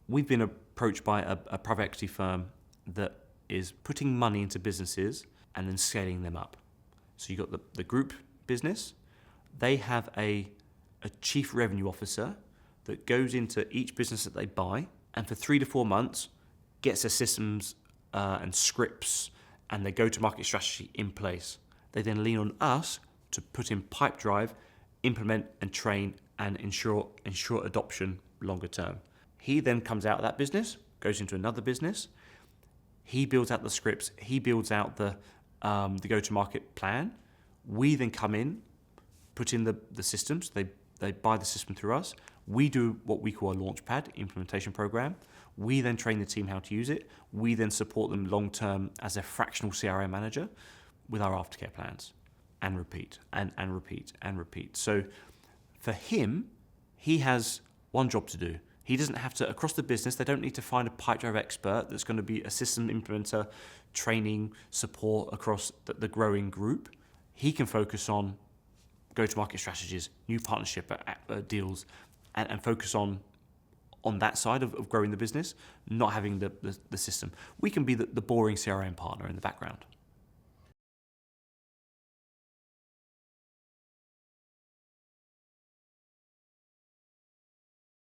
we've been approached by a private equity firm that is putting money into businesses and then scaling them up. So you've got the group business. They have a chief revenue officer that goes into each business that they buy and for 3 to 4 months gets their systems and scripts and their go-to-market strategy in place. They then lean on us to put in Pipedrive, implement and train and ensure adoption longer term. He then comes out of that business, goes into another business. He builds out the scripts. He builds out the go-to-market plan. We then come in, put in the systems. They buy the system through us. We do what we call a Launchpad implementation program. We then train the team how to use it. We then support them long-term as a fractional CRM manager with our aftercare plans and repeat and repeat and repeat. So for him, he has one job to do. He doesn't have to, across the business, they don't need to find a Pipedrive expert that's going to be a system implementer, training, support across the growing group. He can focus on go-to-market strategies, new partnership deals, and focus on that side of growing the business, not having the system. We can be the boring CRM partner in the background.